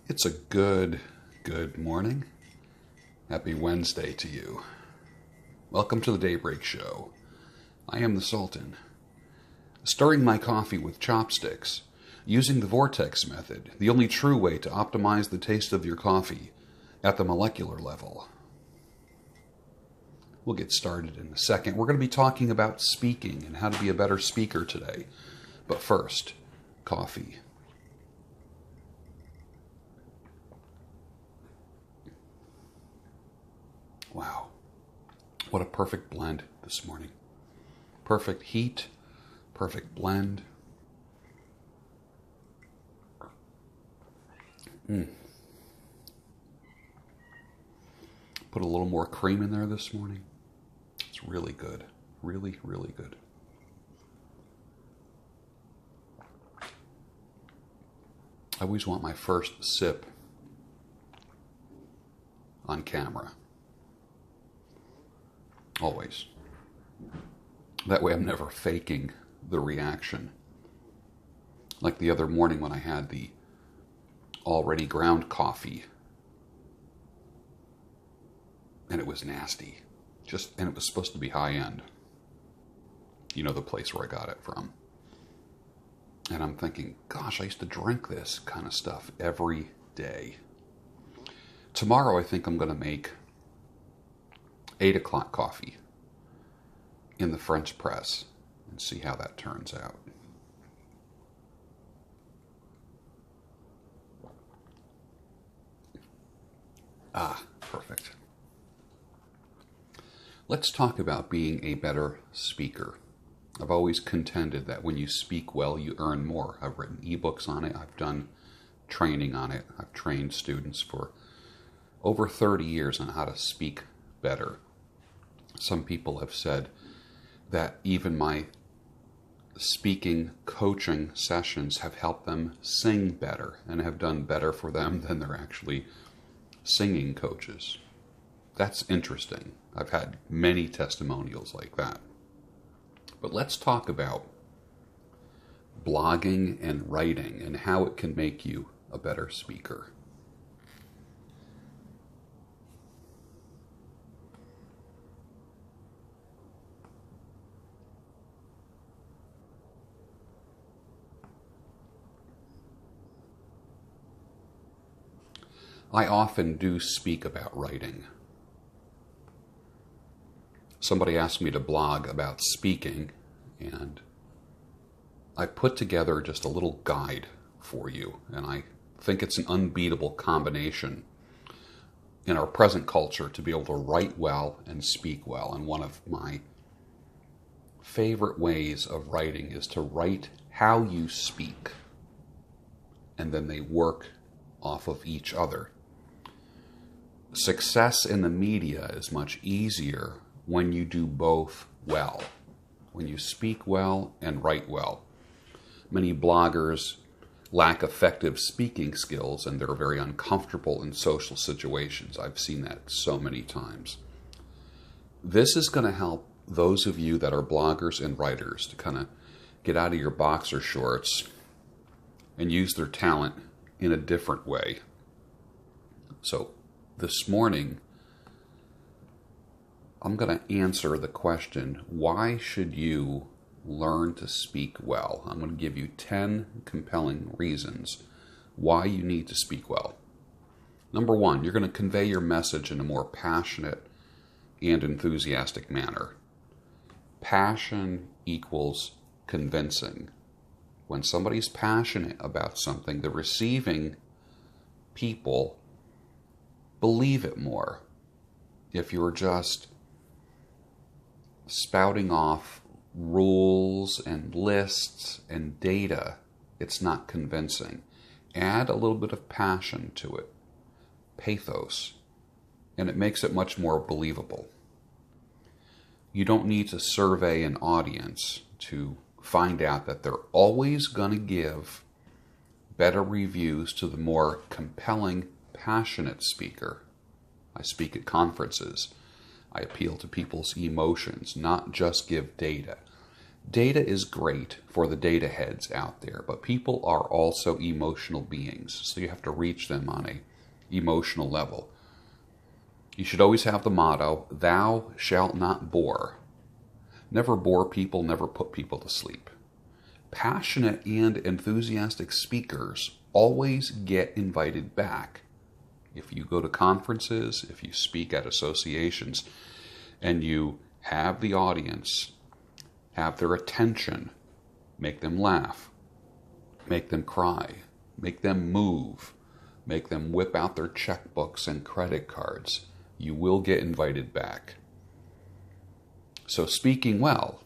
It's a good morning. Happy Wednesday to you. Welcome to the Daybreak Show. I am the Sultan. Stirring my coffee with chopsticks, using the vortex method, the only true way to optimize the taste of your coffee at the molecular level. We'll get started in a second. We're going to be talking about speaking and how to be a better speaker today. But first, coffee. Wow, what a perfect blend this morning. Perfect heat, perfect blend. Put a little more cream in there this morning. It's really good. Really, really good. I always want my first sip on camera. Always. That way I'm never faking the reaction. Like the other morning when I had the already ground coffee. And it was nasty. And it was supposed to be high end. You know, the place where I got it from. And I'm thinking, gosh, I used to drink this kind of stuff every day. Tomorrow I think I'm going to make 8 o'clock coffee in the French press and see how that turns out. Perfect. Let's talk about being a better speaker. I've always contended that when you speak well, you earn more. I've written ebooks on it. I've done training on it. I've trained students for over 30 years on how to speak better. Some people have said that even my speaking coaching sessions have helped them sing better and have done better for them than they're actually singing coaches. That's interesting. I've had many testimonials like that. But let's talk about blogging and writing and how it can make you a better speaker. I often do speak about writing. Somebody asked me to blog about speaking, and I put together just a little guide for you, and I think it's an unbeatable combination in our present culture to be able to write well and speak well. And one of my favorite ways of writing is to write how you speak, and then they work off of each other. Success in the media is much easier when you do both well, when you speak well and write well. Many bloggers lack effective speaking skills and they're very uncomfortable in social situations. I've seen that so many times. This is going to help those of you that are bloggers and writers to kind of get out of your boxer shorts and use their talent in a different way. So this morning, I'm going to answer the question, why should you learn to speak well? I'm going to give you 10 compelling reasons why you need to speak well. Number 1, you're going to convey your message in a more passionate and enthusiastic manner. Passion equals convincing. When somebody's passionate about something, the receiving people believe it more. If you're just spouting off rules and lists and data, it's not convincing. Add a little bit of passion to it, pathos, and it makes it much more believable. You don't need to survey an audience to find out that they're always going to give better reviews to the more compelling, passionate speaker. I speak at conferences. I appeal to people's emotions, not just give data. Data is great for the data heads out there, but people are also emotional beings, so you have to reach them on a emotional level. You should always have the motto, thou shalt not bore. Never bore people, never put people to sleep. Passionate and enthusiastic speakers always get invited back. If you go to conferences, if you speak at associations, and you have the audience, have their attention, make them laugh, make them cry, make them move, make them whip out their checkbooks and credit cards, you will get invited back. So speaking well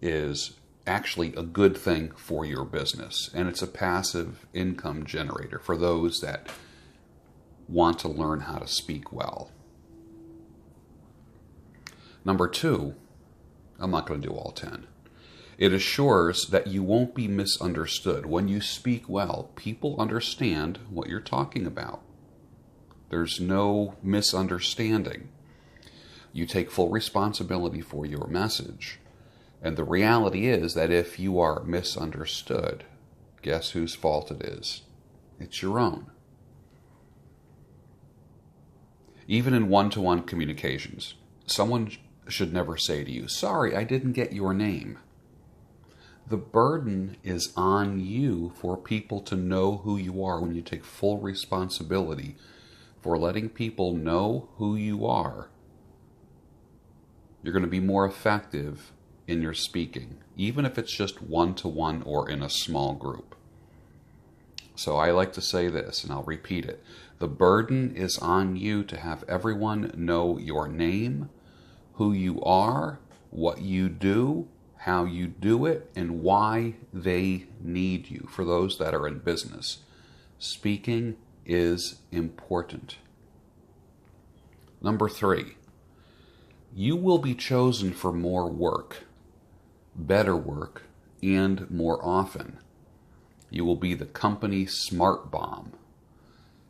is actually a good thing for your business, and it's a passive income generator for those that want to learn how to speak well. Number 2, I'm not going to do all 10. It assures that you won't be misunderstood. When you speak well, people understand what you're talking about. There's no misunderstanding. You take full responsibility for your message. And the reality is that if you are misunderstood, guess whose fault it is? It's your own. Even in one-to-one communications, someone should never say to you, sorry, I didn't get your name. The burden is on you for people to know who you are when you take full responsibility for letting people know who you are. You're going to be more effective in your speaking, even if it's just one-to-one or in a small group. So I like to say this, and I'll repeat it. The burden is on you to have everyone know your name, who you are, what you do, how you do it, and why they need you. For those that are in business, speaking is important. Number 3, you will be chosen for more work, better work, and more often. You will be the company smart bomb.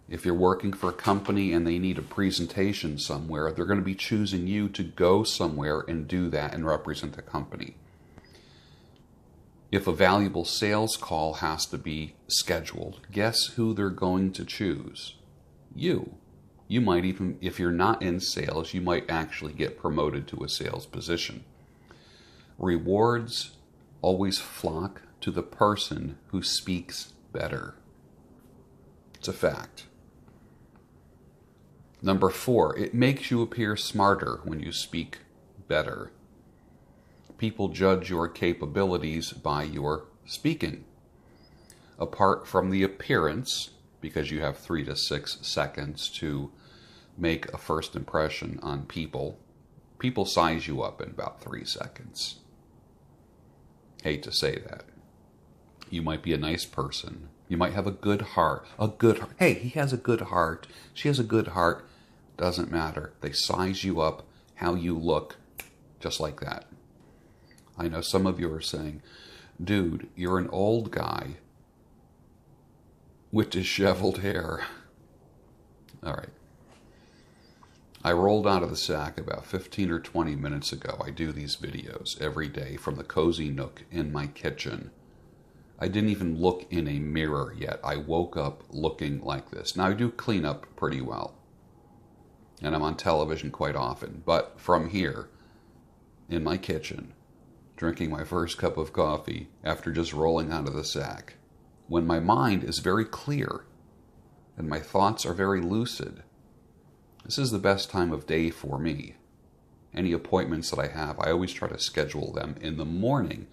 If you're working for a company and they need a presentation somewhere, they're going to be choosing you to go somewhere and do that and represent the company. If a valuable sales call has to be scheduled, guess who they're going to choose? You. You might even, if you're not in sales, you might actually get promoted to a sales position. Rewards always flock to the person who speaks better. It's a fact. Number 4, it makes you appear smarter when you speak better. People judge your capabilities by your speaking. Apart from the appearance, because you have 3 to 6 seconds to make a first impression on people, people size you up in about 3 seconds. Hate to say that. You might be a nice person. You might have a good heart. Hey, he has a good heart. She has a good heart. Doesn't matter. They size you up, how you look, just like that. I know some of you are saying, dude, you're an old guy with disheveled hair. All right. I rolled out of the sack about 15 or 20 minutes ago. I do these videos every day from the cozy nook in my kitchen. I didn't even look in a mirror yet. I woke up looking like this. Now, I do clean up pretty well, and I'm on television quite often. But from here, in my kitchen, drinking my first cup of coffee after just rolling out of the sack, when my mind is very clear and my thoughts are very lucid, this is the best time of day for me. Any appointments that I have, I always try to schedule them in the morning,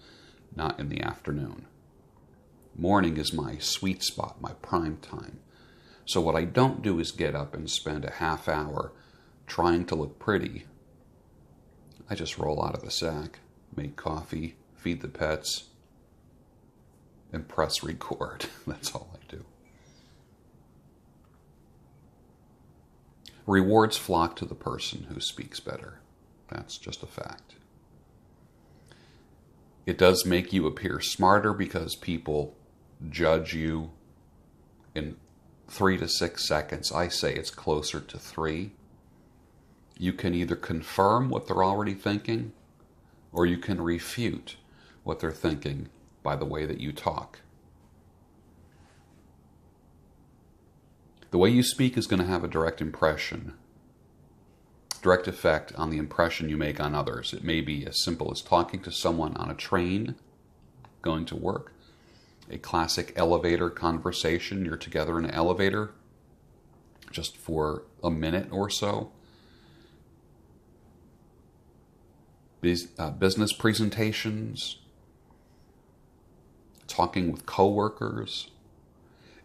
not in the afternoon. Morning is my sweet spot, my prime time. So what I don't do is get up and spend a half hour trying to look pretty. I just roll out of the sack, make coffee, feed the pets, and press record. That's all I do. Rewards flock to the person who speaks better. That's just a fact. It does make you appear smarter because people judge you in 3 to 6 seconds. I say it's closer to 3. You can either confirm what they're already thinking, or you can refute. what they're thinking by the way that you talk. The way you speak is going to have a direct effect on the impression you make on others. It may be as simple as talking to someone on a train, going to work, a classic elevator conversation. You're together in an elevator just for a minute or so. Business presentations, talking with coworkers.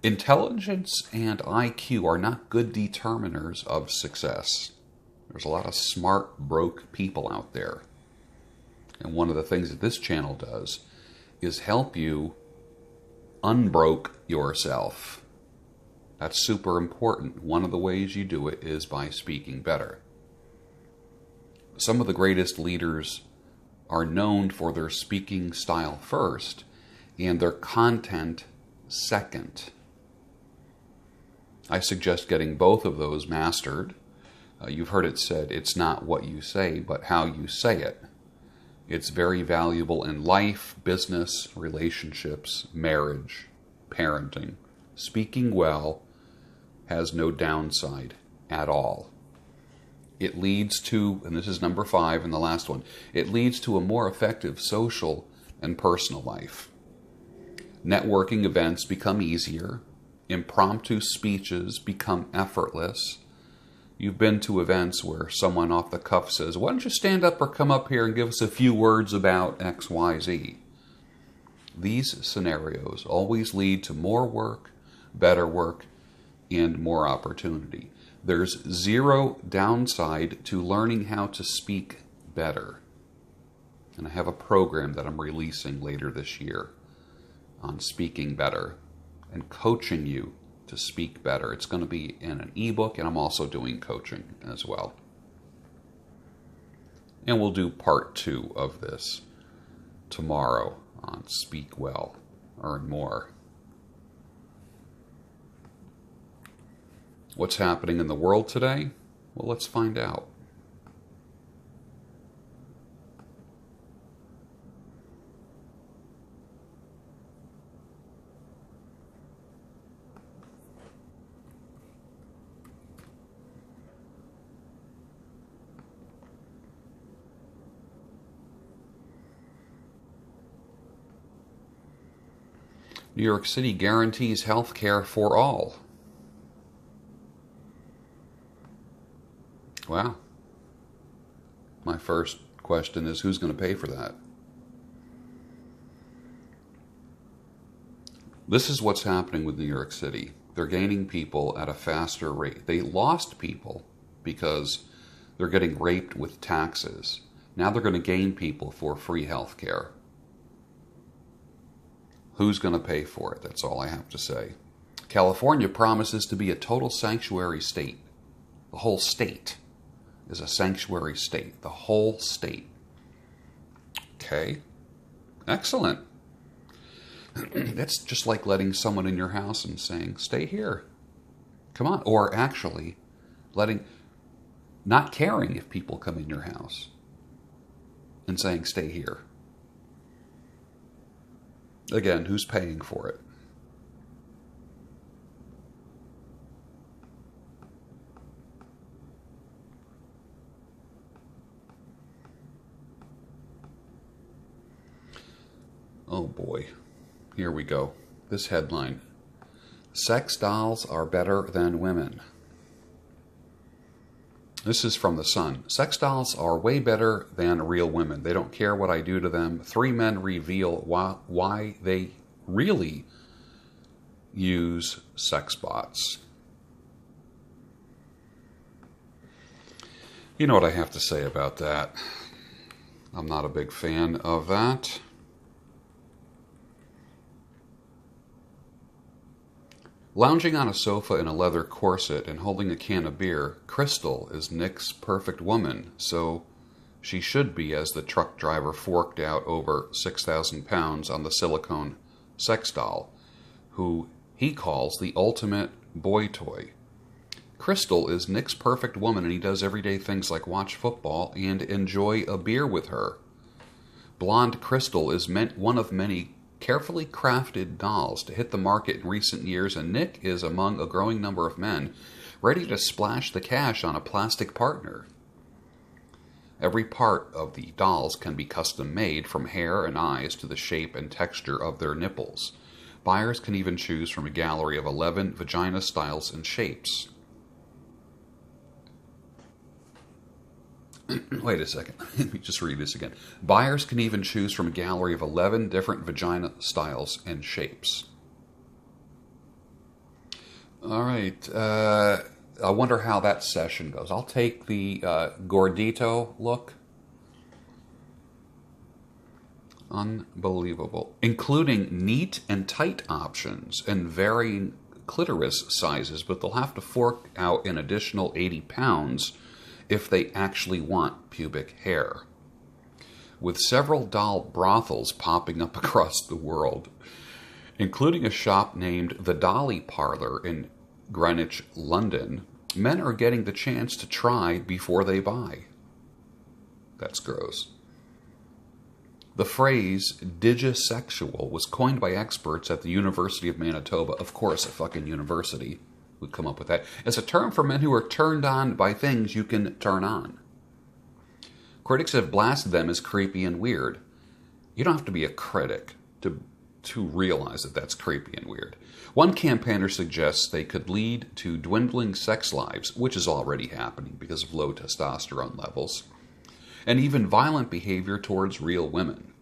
Intelligence and IQ are not good determiners of success. There's a lot of smart, broke people out there. And one of the things that this channel does is help you unbroke yourself. That's super important. One of the ways you do it is by speaking better. Some of the greatest leaders are known for their speaking style first and their content second. I suggest getting both of those mastered. You've heard it said, it's not what you say, but how you say it. It's very valuable in life, business, relationships, marriage, parenting. Speaking well has no downside at all. It leads to, and this is number 5 and the last one, it leads to a more effective social and personal life. Networking events become easier. Impromptu speeches become effortless. You've been to events where someone off the cuff says, why don't you stand up or come up here and give us a few words about X, Y, Z? These scenarios always lead to more work, better work, and more opportunity. There's zero downside to learning how to speak better. And I have a program that I'm releasing later this year on speaking better and coaching you to speak better. It's going to be in an ebook, and I'm also doing coaching as well. And we'll do part 2 of this tomorrow on Speak Well, Earn More. What's happening in the world today? Well, let's find out. New York City guarantees health care for all. Wow. My first question is, who's going to pay for that? This is what's happening with New York City. They're gaining people at a faster rate. They lost people because they're getting raped with taxes. Now they're going to gain people for free health care. Who's going to pay for it? That's all I have to say. California promises to be a total sanctuary state. The whole state is a sanctuary state. The whole state. Okay. Excellent. That's just like letting someone in your house and saying, stay here. Come on. Or actually not caring if people come in your house and saying, stay here. Again, who's paying for it? Oh boy, here we go. This headline: sex dolls are better than women. This is from The Sun. Sex dolls are way better than real women. They don't care what I do to them. 3 men reveal why they really use Sexbots. You know what I have to say about that. I'm not a big fan of that. Lounging on a sofa in a leather corset and holding a can of beer, Crystal is Nick's perfect woman, so she should be, as the truck driver forked out over 6,000 pounds on the silicone sex doll, who he calls the ultimate boy toy. Crystal is Nick's perfect woman, and he does everyday things like watch football and enjoy a beer with her. Blonde Crystal is one of many carefully crafted dolls to hit the market in recent years, and Nick is among a growing number of men ready to splash the cash on a plastic partner. Every part of the dolls can be custom made, from hair and eyes to the shape and texture of their nipples. Buyers can even choose from a gallery of 11 vagina styles and shapes. Wait a second. Let me just read this again. Buyers can even choose from a gallery of 11 different vagina styles and shapes. All right. I wonder how that session goes. I'll take the Gordito look. Unbelievable. Including neat and tight options and varying clitoris sizes, but they'll have to fork out an additional 80 pounds if they actually want pubic hair. With several doll brothels popping up across the world, including a shop named the Dolly Parlor in Greenwich, London, men are getting the chance to try before they buy. That's gross. The phrase digisexual was coined by experts at the University of Manitoba. Of course, a fucking university would come up with that, as a term for men who are turned on by things you can turn on. Critics have blasted them as creepy and weird. You don't have to be a critic to realize that that's creepy and weird. One campaigner suggests they could lead to dwindling sex lives, which is already happening because of low testosterone levels, and even violent behavior towards real women.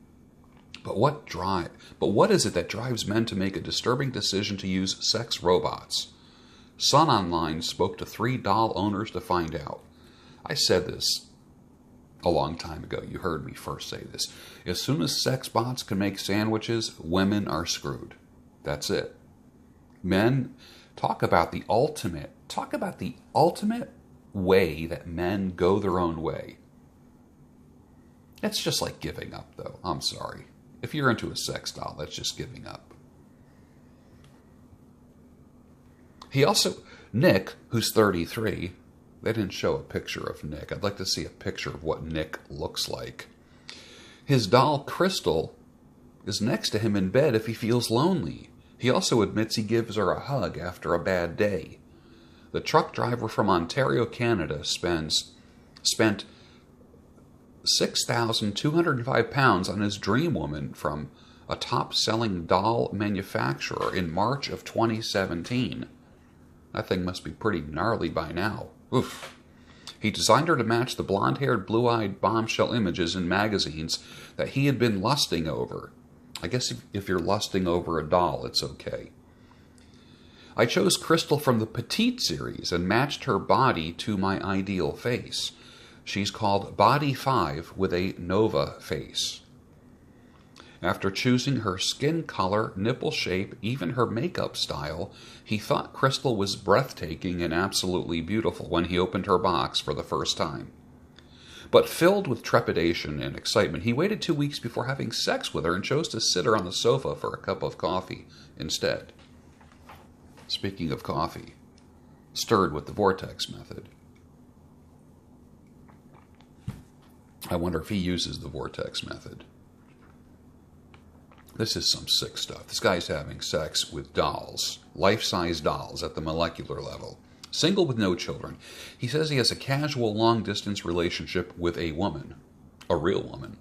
But what is it that drives men to make a disturbing decision to use sex robots? Sun Online spoke to 3 doll owners to find out. I said this a long time ago. You heard me first say this. As soon as Sexbots can make sandwiches, women are screwed. That's it. Men, talk about the ultimate way that men go their own way. It's just like giving up, though. I'm sorry. If you're into a sex doll, that's just giving up. Nick, who's 33, they didn't show a picture of Nick. I'd like to see a picture of what Nick looks like. His doll, Crystal, is next to him in bed if he feels lonely. He also admits he gives her a hug after a bad day. The truck driver from Ontario, Canada, spent 6,205 pounds on his dream woman from a top-selling doll manufacturer in March of 2017. That thing must be pretty gnarly by now. Oof. He designed her to match the blonde-haired, blue-eyed bombshell images in magazines that he had been lusting over. I guess if you're lusting over a doll, it's okay. I chose Crystal from the Petite series and matched her body to my ideal face. She's called Body 5 with a Nova face. After choosing her skin color, nipple shape, even her makeup style, he thought Crystal was breathtaking and absolutely beautiful when he opened her box for the first time. But filled with trepidation and excitement, he waited 2 weeks before having sex with her and chose to sit her on the sofa for a cup of coffee instead. Speaking of coffee, stirred with the vortex method. I wonder if he uses the vortex method. This is some sick stuff. This guy's having sex with dolls, life-size dolls at the molecular level. Single with no children. He says he has a casual long-distance relationship with a woman, a real woman.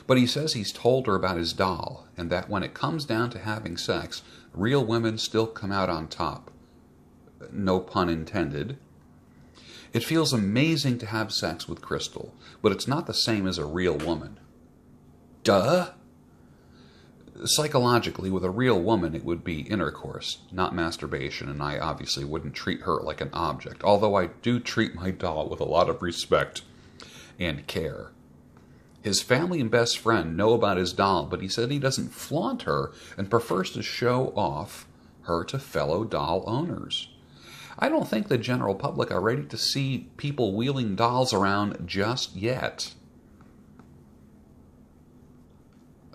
But he says he's told her about his doll, and that when it comes down to having sex, real women still come out on top. No pun intended. It feels amazing to have sex with Crystal, but it's not the same as a real woman. Duh! Psychologically, with a real woman, it would be intercourse, not masturbation, and I obviously wouldn't treat her like an object, although I do treat my doll with a lot of respect and care. His family and best friend know about his doll, but he said he doesn't flaunt her and prefers to show off her to fellow doll owners. I don't think the general public are ready to see people wheeling dolls around just yet.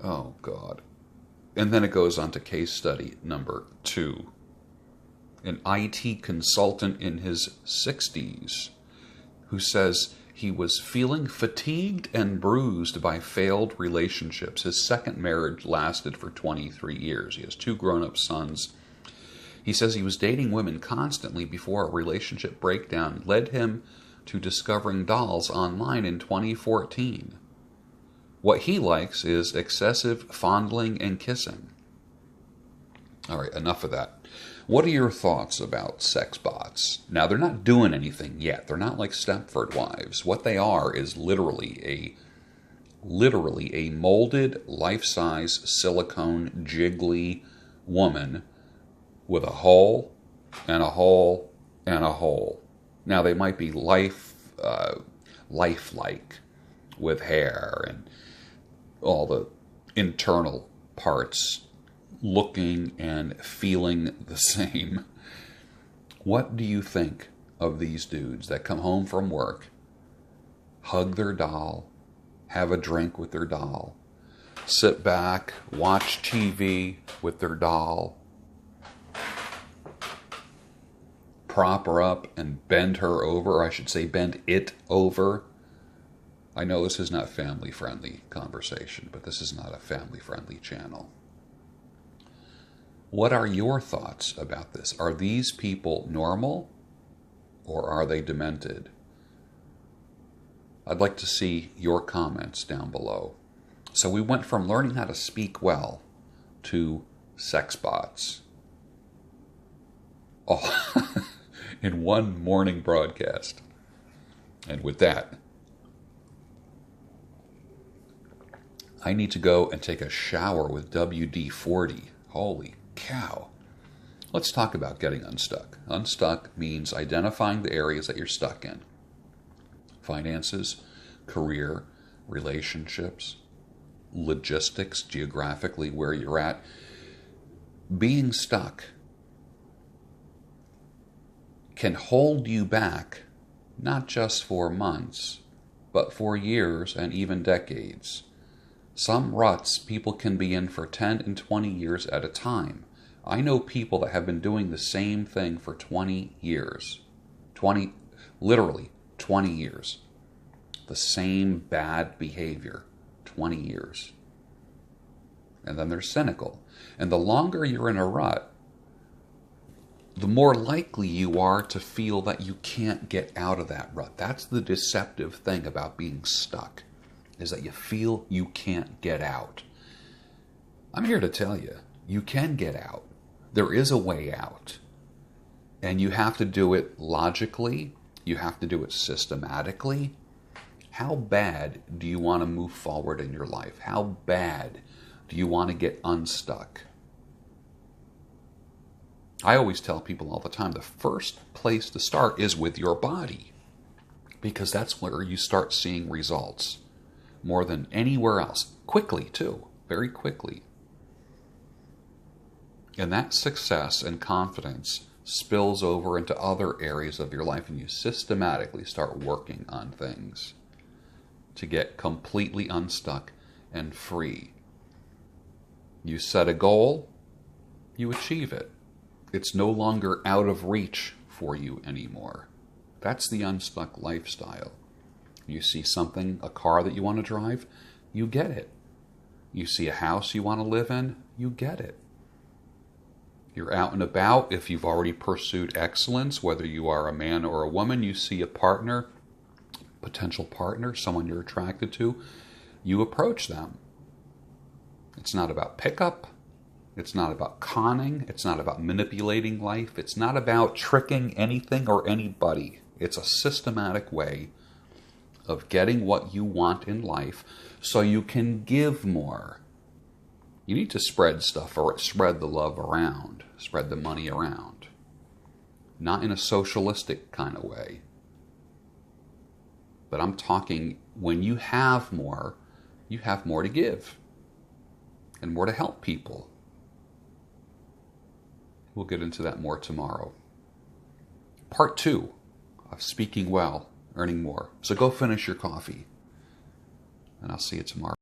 Oh, God. And then it goes on to case study number 2. An IT consultant in his 60s who says He was feeling fatigued and bruised by failed relationships. His second marriage lasted for 23 years. He has 2 grown-up sons. He says he was dating women constantly before a relationship breakdown led him to discovering dolls online in 2014. What he likes is excessive fondling and kissing. All right, enough of that. What are your thoughts about sex bots? Now, they're not doing anything yet. They're not like Stepford Wives. What they are is literally a molded, life-size, silicone, jiggly woman with a hole and a hole and a hole. Now, they might be lifelike with hair and all the internal parts looking and feeling the same. What do you think of these dudes that come home from work, hug their doll, have a drink with their doll, sit back, watch TV with their doll, prop her up and bend her over, or I should say bend it over? I know this is not family-friendly conversation, but this is not a family-friendly channel. What are your thoughts about this? Are these people normal or are they demented? I'd like to see your comments down below. So we went from learning how to speak well to sex bots. Oh, in one morning broadcast. And with that, I need to go and take a shower with WD-40. Holy cow. Let's talk about getting unstuck. Unstuck means identifying the areas that you're stuck in. Finances, career, relationships, logistics, geographically where you're at. Being stuck can hold you back not just for months, but for years and even decades. Some ruts people can be in for 10 and 20 years at a time. I know people that have been doing the same thing for 20 years. Literally 20 years. The same bad behavior. 20 years. And then they're cynical. And the longer you're in a rut, the more likely you are to feel that you can't get out of that rut. That's the deceptive thing about being stuck, is that you feel you can't get out. I'm here to tell you, you can get out. There is a way out. And you have to do it logically. You have to do it systematically. How bad do you want to move forward in your life? How bad do you want to get unstuck? I always tell people all the time, the first place to start is with your body, because that's where you start seeing results more than anywhere else. Quickly, too. Very quickly. And that success and confidence spills over into other areas of your life, and you systematically start working on things to get completely unstuck and free. You set a goal, you achieve it. It's no longer out of reach for you anymore. That's the unstuck lifestyle. You see something, a car that you want to drive, you get it. You see a house you want to live in, you get it. You're out and about. If you've already pursued excellence, whether you are a man or a woman, you see a partner, potential partner, someone you're attracted to, you approach them. It's not about pickup. It's not about conning. It's not about manipulating life. It's not about tricking anything or anybody. It's a systematic way of getting what you want in life so you can give more. You need to spread stuff, or spread the love around, spread the money around. Not in a socialistic kind of way. But I'm talking when you have more to give and more to help people. We'll get into that more tomorrow. Part 2 of speaking well, earning more. So go finish your coffee, and I'll see you tomorrow.